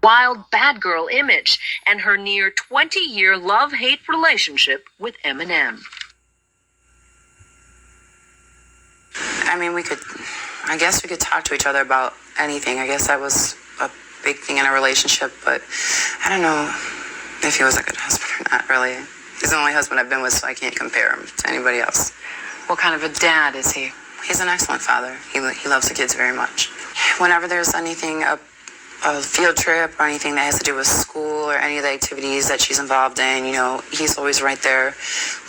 wild bad girl image and her near 20-year love-hate relationship with Eminem. I mean, I guess we could talk to each other about anything. I guess that was a big thing in a relationship, but I don't know if he was a good husband or not, really. He's the only husband I've been with, so I can't compare him to anybody else. What kind of a dad is he? He's an excellent father. He loves the kids very much. Whenever there's anything, a field trip or anything that has to do with school or any of the activities that she's involved in, he's always right there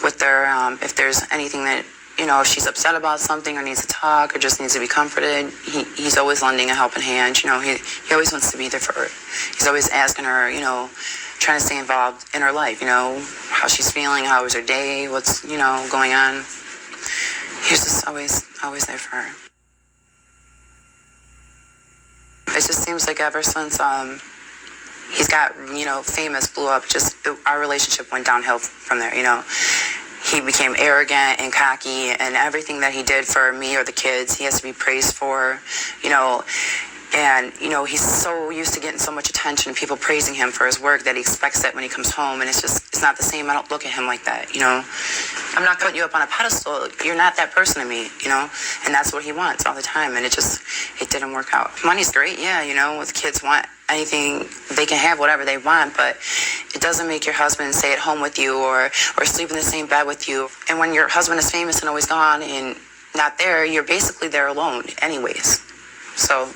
with her. If there's anything that, if she's upset about something or needs to talk or just needs to be comforted, he's always lending a helping hand. He always wants to be there for her. He's always asking her, trying to stay involved in her life, how she's feeling, how was her day, what's, going on. He's just always there for her. It just seems like ever since he's got, famous, blew up, just our relationship went downhill from there, He became arrogant and cocky, and everything that he did for me or the kids, he has to be praised for, And, he's so used to getting so much attention, people praising him for his work, that he expects that when he comes home, and it's not the same. I don't look at him like that, I'm not putting you up on a pedestal. You're not that person to me, and that's what he wants all the time, and it didn't work out. Money's great, yeah, with kids want anything, they can have whatever they want, but it doesn't make your husband stay at home with you or sleep in the same bed with you. And when your husband is famous and always gone and not there, you're basically there alone anyways. So,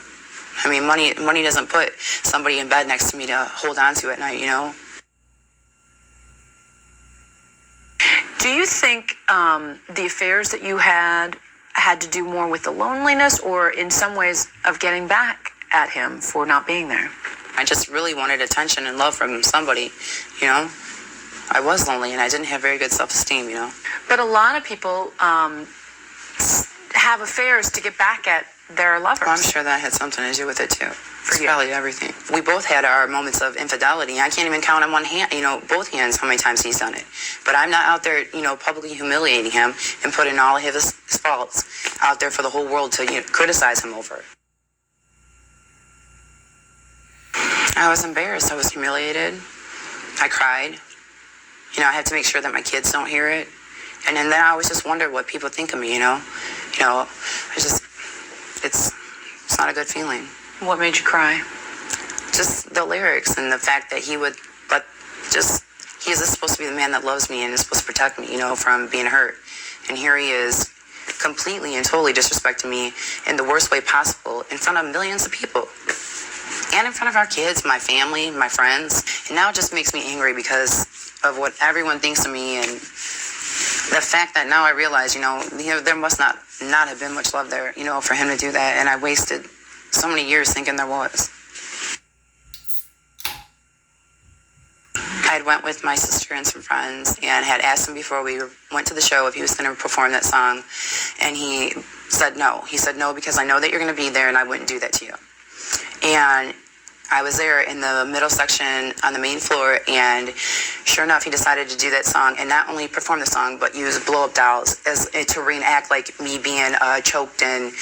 I mean, money doesn't put somebody in bed next to me to hold on to at night, Do you think the affairs that you had to do more with the loneliness or in some ways of getting back at him for not being there? I just really wanted attention and love from somebody, I was lonely and I didn't have very good self-esteem, But a lot of people have affairs to get back at their lovers. Well, I'm sure that had something to do with it, too. It's probably everything. We both had our moments of infidelity. I can't even count on one hand, both hands, how many times he's done it. But I'm not out there, publicly humiliating him and putting all of his faults out there for the whole world to criticize him over. I was embarrassed. I was humiliated. I cried. I had to make sure that my kids don't hear it. And then I always just wondered what people think of me, it's not a good feeling. What made you cry? Just the lyrics and the fact that he is supposed to be the man that loves me and is supposed to protect me, from being hurt. And here he is completely and totally disrespecting me in the worst way possible in front of millions of people. And in front of our kids, my family, my friends. And now it just makes me angry because of what everyone thinks of me and the fact that now I realize, there must not have been much love there, for him to do that. And I wasted so many years thinking there was. I had went with my sister and some friends and had asked him before we went to the show if he was going to perform that song. And he said no. He said no because I know that you're going to be there and I wouldn't do that to you. And I was there in the middle section on the main floor, and sure enough, he decided to do that song and not only perform the song, but use blow-up dolls to reenact like me being choked and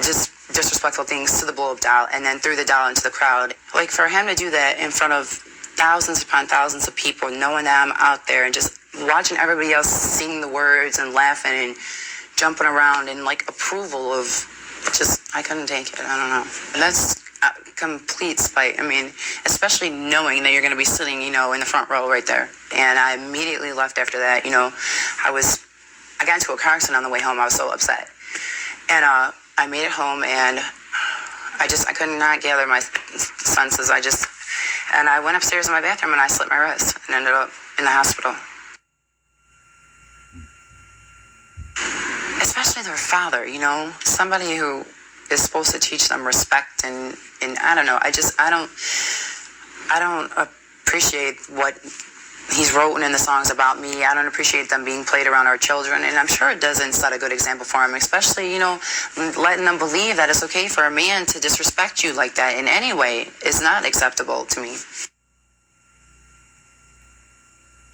just disrespectful things to the blow-up doll, and then threw the doll into the crowd. Like, for him to do that in front of thousands upon thousands of people, knowing that I'm out there and just watching everybody else sing the words and laughing and jumping around in like approval of I couldn't take it. I don't know. That's complete spite. I mean, especially knowing that you're going to be sitting, in the front row right there. And I immediately left after that. I got into a car accident on the way home. I was so upset. And I made it home, and I could not gather my senses. And I went upstairs in my bathroom, and I slit my wrist and ended up in the hospital. Especially their father, somebody who is supposed to teach them respect and I don't know. I don't appreciate what he's written in the songs about me. I don't appreciate them being played around our children, and I'm sure it doesn't set a good example for him, especially, letting them believe that it's okay for a man to disrespect you like that in any way is not acceptable to me.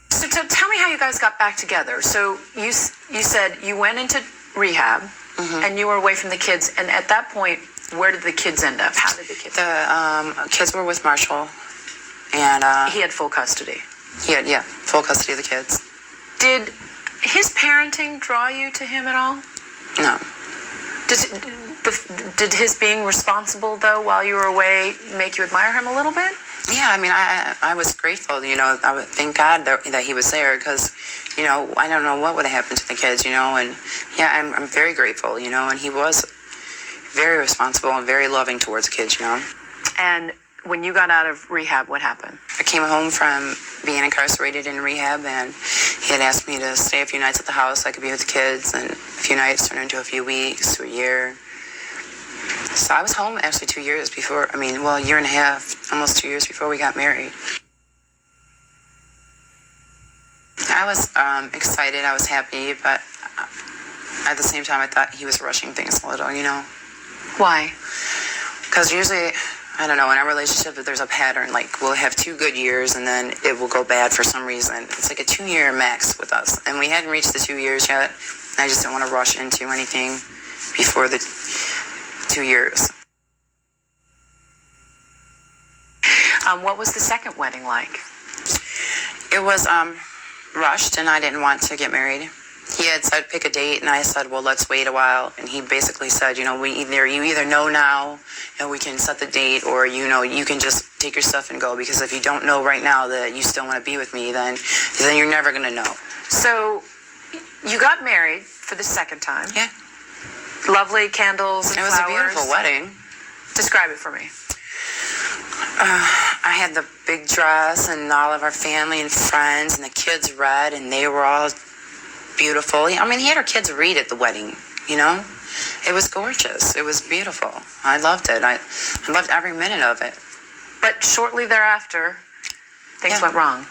So tell me how you guys got back together. So you said you went into rehab, and you were away from the kids, and at that point, Where did the kids end up? How did the kids? The kids were with Marshall, and He had full custody. he had full custody of the kids. Did his parenting draw you to him at all? No. Did his being responsible, though, while you were away, make you admire him a little bit? Yeah, I mean, I was grateful, I would thank God that he was there because, I don't know what would have happened to the kids, and yeah, I'm very grateful, and he was very responsible and very loving towards the kids, And when you got out of rehab, what happened? I came home from being incarcerated in rehab, and he had asked me to stay a few nights at the house so I could be with the kids, and a few nights turned into a few weeks to a year. So I was home actually 2 years before, a year and a half, almost 2 years before we got married. I was excited, I was happy, but at the same time I thought he was rushing things a little, Why? Because usually, I don't know, in our relationship, if there's a pattern, like we'll have 2 good years and then it will go bad for some reason. It's like a 2-year max with us. And we hadn't reached the 2 years yet. I just didn't want to rush into anything before the 2 years. What was the second wedding like? It was rushed, and I didn't want to get married. He had said pick a date, and I said, well, let's wait a while. And he basically said, you either know now and we can set the date, or you can just take your stuff and go, because if you don't know right now that you still want to be with me, then you're never going to know. So you got married for the second time. Yeah. Lovely candles and It was flowers. a beautiful wedding. Describe it for me. I had the big dress and all of our family and friends, and the kids read, and they were all beautiful. I mean, he had our kids read at the wedding, It was gorgeous. It was beautiful. I loved it. I loved every minute of it. But shortly thereafter, things went wrong.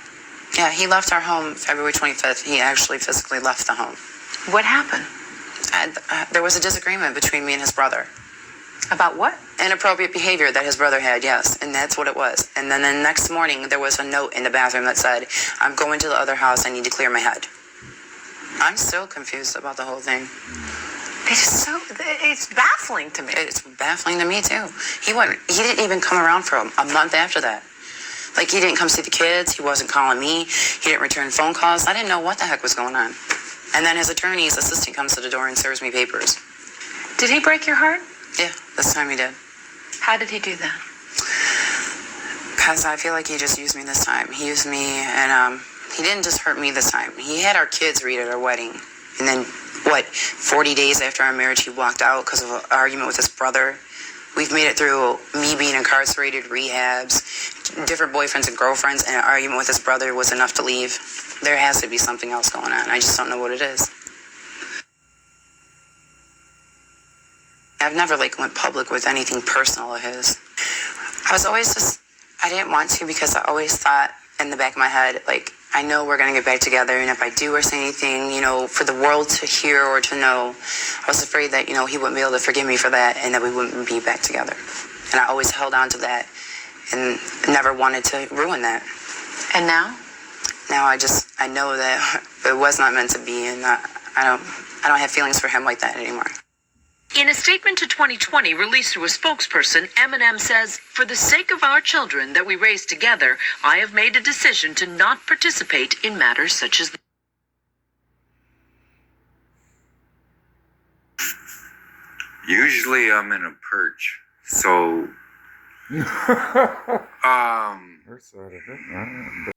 Yeah, he left our home February 25th. He actually physically left the home. What happened? There was a disagreement between me and his brother. About what? Inappropriate behavior that his brother had, yes, and that's what it was. And then the next morning, there was a note in the bathroom that said, I'm going to the other house, I need to clear my head. I'm still confused about the whole thing. It's baffling to me. It's baffling to me, too. He didn't even come around for a month after that. Like, he didn't come see the kids, he wasn't calling me, he didn't return phone calls. I didn't know what the heck was going on. And then his attorney's assistant comes to the door and serves me papers. Did he break your heart? Yeah, this time he did. How did he do that? Because I feel like he just used me this time. He used me, and he didn't just hurt me this time. He had our kids read at our wedding. And then, 40 days after our marriage, he walked out because of an argument with his brother. We've made it through me being incarcerated, rehabs, different boyfriends and girlfriends, and an argument with his brother was enough to leave. There has to be something else going on. I just don't know what it is. I've never went public with anything personal of his. I was always I didn't want to, because I always thought in the back of my head, I know we're going to get back together, and if I do or say anything, for the world to hear or to know, I was afraid that, he wouldn't be able to forgive me for that, and that we wouldn't be back together. And I always held on to that and never wanted to ruin that. And now? Now I know that it was not meant to be, and I don't have feelings for him like that anymore. In a statement to 2020 released through a spokesperson, Eminem says, for the sake of our children that we raise together, I have made a decision to not participate in matters such as Usually I'm in a perch, so Her side of it.